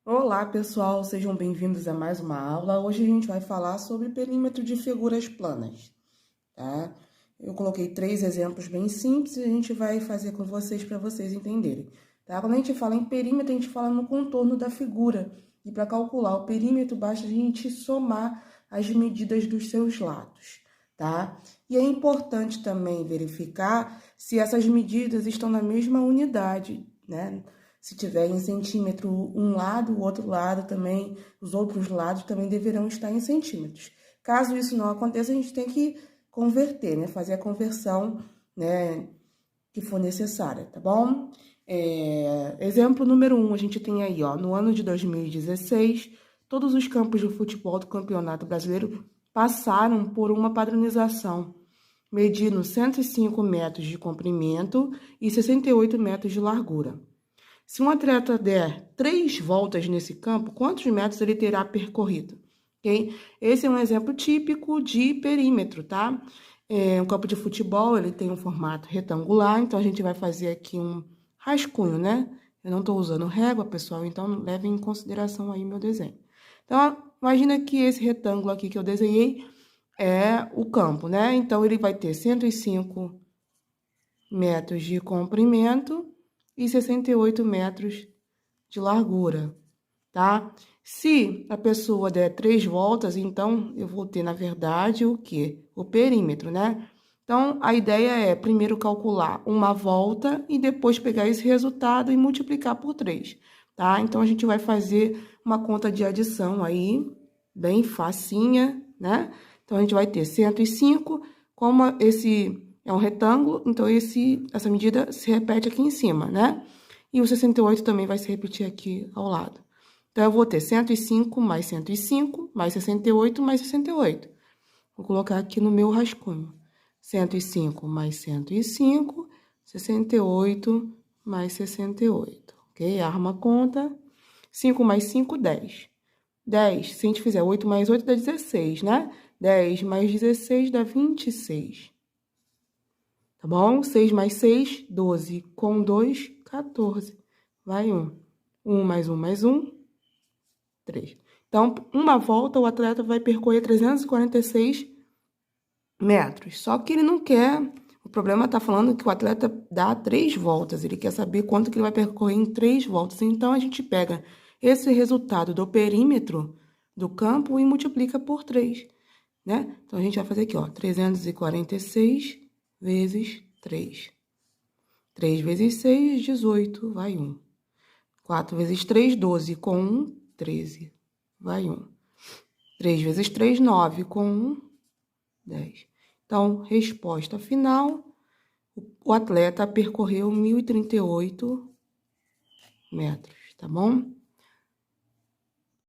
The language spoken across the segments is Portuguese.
Olá, pessoal, sejam bem-vindos a mais uma aula. Hoje a gente vai falar sobre perímetro de figuras planas, tá? Eu coloquei 3 exemplos bem simples e a gente vai fazer com vocês para vocês entenderem, tá? Quando a gente fala em perímetro, a gente fala no contorno da figura. E para calcular o perímetro, basta a gente somar as medidas dos seus lados, tá? E é importante também verificar se essas medidas estão na mesma unidade, né? Se tiver em centímetro um lado, o outro lado também, os outros lados também deverão estar em centímetros. Caso isso não aconteça, a gente tem que converter, né? Fazer a conversão, né, que for necessária, tá bom? Exemplo número 1, a gente tem aí, ó, no ano de 2016, todos os campos de futebol do Campeonato Brasileiro passaram por uma padronização, medindo 105 metros de comprimento e 68 metros de largura. Se um atleta der 3 voltas nesse campo, quantos metros ele terá percorrido? Okay? Esse é um exemplo típico de perímetro, tá? Um campo de futebol, ele tem um formato retangular, então a gente vai fazer aqui um rascunho, né? Eu não estou usando régua, pessoal, então levem em consideração aí meu desenho. Então, imagina que esse retângulo aqui que eu desenhei é o campo, né? Então, ele vai ter 105 metros de comprimento e 68 metros de largura, tá? Se a pessoa der 3 voltas, então, eu vou ter, na verdade, o quê? O perímetro, né? Então, a ideia é primeiro calcular uma volta e depois pegar esse resultado e multiplicar por 3, tá? Então, a gente vai fazer uma conta de adição aí, bem facinha, né? Então, a gente vai ter 105, como esse é um retângulo, então essa medida se repete aqui em cima, né? E o 68 também vai se repetir aqui ao lado. Então, eu vou ter 105 mais 105, mais 68, mais 68. Vou colocar aqui no meu rascunho. 105 mais 105, 68 mais 68. Ok? Arma a conta. 5 mais 5, 10. 10, se a gente fizer 8 mais 8, dá 16, né? 10 mais 16 dá 26. Tá bom? 6 mais 6, 12. Com 2, 14. Vai 1. 1 mais 1 mais 1, 3. Então, uma volta, o atleta vai percorrer 346 metros. Só que ele não quer... O problema está falando que o atleta dá 3 voltas. Ele quer saber quanto que ele vai percorrer em 3 voltas. Então, a gente pega esse resultado do perímetro do campo e multiplica por 3, né? Então, a gente vai fazer aqui, ó, 346 vezes 3. 3 vezes 6, 18, vai 1. 4 vezes 3, 12, com 1, 13, vai 1. 3 vezes 3, 9, com 1, 10. Então, resposta final, o atleta percorreu 1.038 metros, tá bom?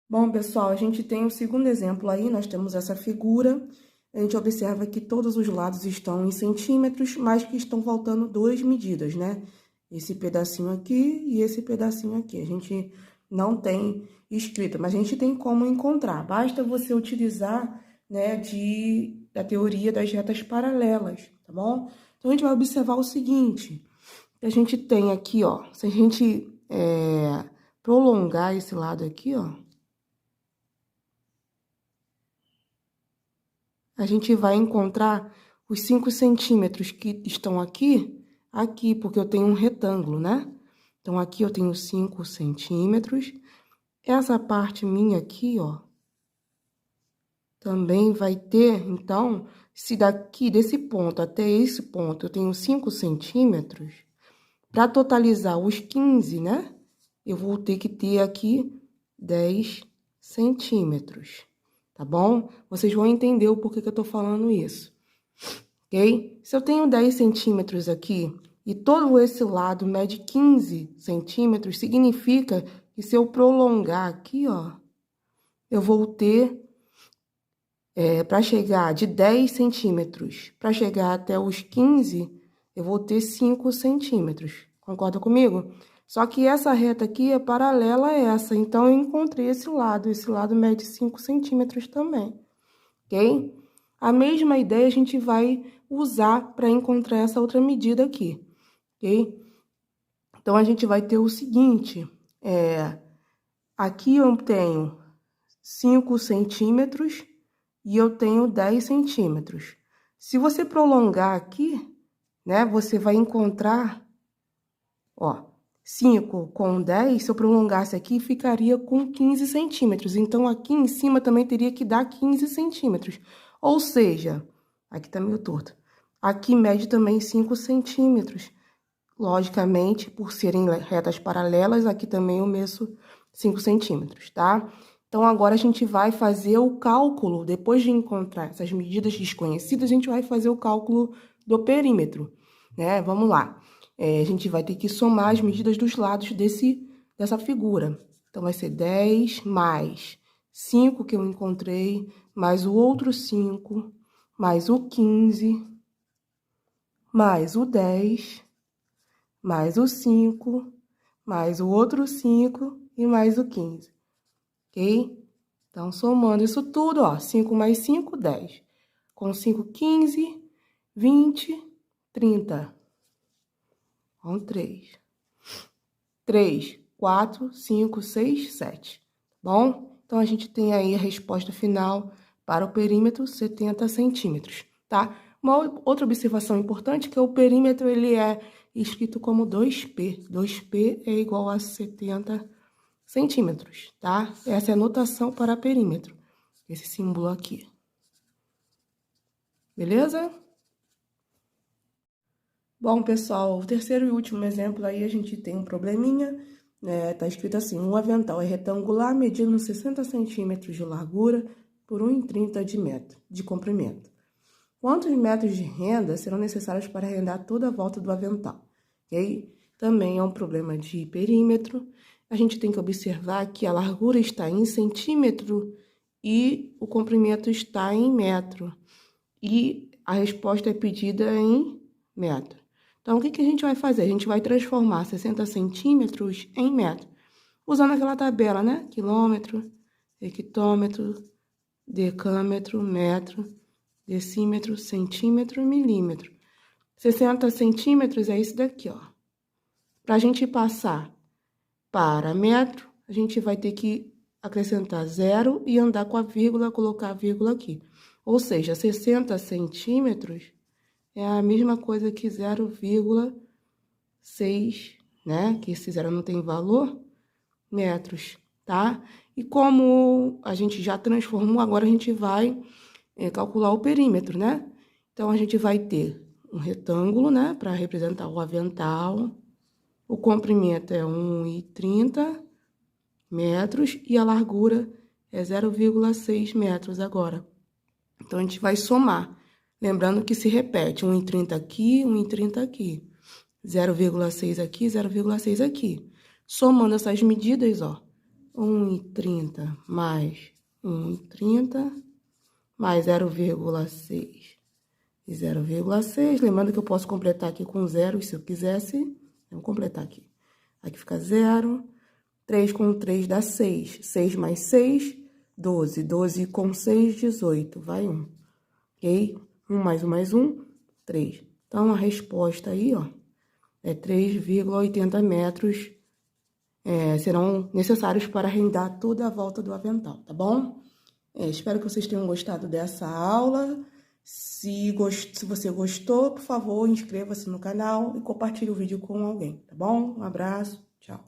Bom, pessoal, a gente tem o segundo exemplo aí, nós temos essa figura. A gente observa que todos os lados estão em centímetros, mas que estão faltando 2 medidas, né? Esse pedacinho aqui e esse pedacinho aqui. A gente não tem escrito, mas a gente tem como encontrar. Basta você utilizar, né, da teoria das retas paralelas, tá bom? Então, a gente vai observar o seguinte, que a gente tem aqui, ó, se a gente prolongar esse lado aqui, ó, a gente vai encontrar os 5 centímetros que estão aqui, porque eu tenho um retângulo, né? Então, aqui eu tenho 5 centímetros. Essa parte minha aqui, ó, também vai ter, então, se daqui desse ponto até esse ponto eu tenho 5 centímetros, para totalizar os 15, né? Eu vou ter que ter aqui 10 centímetros. Tá bom? Vocês vão entender o porquê que eu tô falando isso, ok? Se eu tenho 10 centímetros aqui e todo esse lado mede 15 centímetros, significa que se eu prolongar aqui, ó, eu vou ter, para chegar de 10 centímetros, para chegar até os 15, eu vou ter 5 centímetros. Concorda comigo? Só que essa reta aqui é paralela a essa, então eu encontrei esse lado mede 5 centímetros também, ok? A mesma ideia a gente vai usar para encontrar essa outra medida aqui, ok? Então, a gente vai ter o seguinte, Aqui eu tenho 5 centímetros e eu tenho 10 centímetros. Se você prolongar aqui, né, você vai encontrar, ó, 5 com 10, se eu prolongasse aqui, ficaria com 15 centímetros. Então, aqui em cima também teria que dar 15 centímetros. Ou seja, aqui tá meio torto. Aqui mede também 5 centímetros. Logicamente, por serem retas paralelas, aqui também eu meço 5 centímetros, tá? Então, agora a gente vai fazer o cálculo, depois de encontrar essas medidas desconhecidas, a gente vai fazer o cálculo do perímetro, né? Vamos lá. A gente vai ter que somar as medidas dos lados dessa figura. Então, vai ser 10 mais 5 que eu encontrei, mais o outro 5, mais o 15, mais o 10, mais o 5, mais o outro 5 e mais o 15, ok? Então, somando isso tudo, ó, 5 mais 5, 10. Com 5, 15, 20, 30. Com 3. 3, 4, 5, 6, 7. Bom? Então, a gente tem aí a resposta final para o perímetro, 70 centímetros, tá? Uma outra observação importante é que o perímetro, ele é escrito como 2P. 2P é igual a 70 centímetros, tá? Essa é a notação para perímetro, esse símbolo aqui. Beleza? Bom, pessoal, o terceiro e último exemplo aí a gente tem um probleminha, né? Tá escrito assim: um avental é retangular, medindo 60 centímetros de largura por 1,30 de comprimento. Quantos metros de renda serão necessários para arrendar toda a volta do avental? Ok? Também é um problema de perímetro. A gente tem que observar que a largura está em centímetro e o comprimento está em metro. E a resposta é pedida em metro. Então, o que a gente vai fazer? A gente vai transformar 60 centímetros em metro, usando aquela tabela, né? Quilômetro, hectômetro, decâmetro, metro, decímetro, centímetro e milímetro. 60 centímetros é isso daqui, ó. Para a gente passar para metro, a gente vai ter que acrescentar 0 e andar com a vírgula, colocar a vírgula aqui. Ou seja, 60 centímetros é a mesma coisa que 0,6, né? Que esse 0 não tem valor, metros, tá? E como a gente já transformou, agora a gente vai calcular o perímetro, né? Então, a gente vai ter um retângulo, né? Para representar o avental. O comprimento é 1,30 metros e a largura é 0,6 metros agora. Então, a gente vai somar. Lembrando que se repete 1,30 aqui, 1,30 aqui. 0,6 aqui, 0,6 aqui. Somando essas medidas, ó. 1,30 mais 1,30 mais 0,6 e 0,6. Lembrando que eu posso completar aqui com 0 se eu quisesse. Vamos completar aqui. Aqui fica 0. 3 com 3 dá 6. 6 mais 6, 12. 12 com 6, 18. Vai 1. Ok? 1 mais 1, 3. Então, a resposta aí, ó, é 3,80 metros serão necessários para arrendar toda a volta do avental, tá bom? Espero que vocês tenham gostado dessa aula. Se você gostou, por favor, inscreva-se no canal e compartilhe o vídeo com alguém, tá bom? Um abraço, tchau.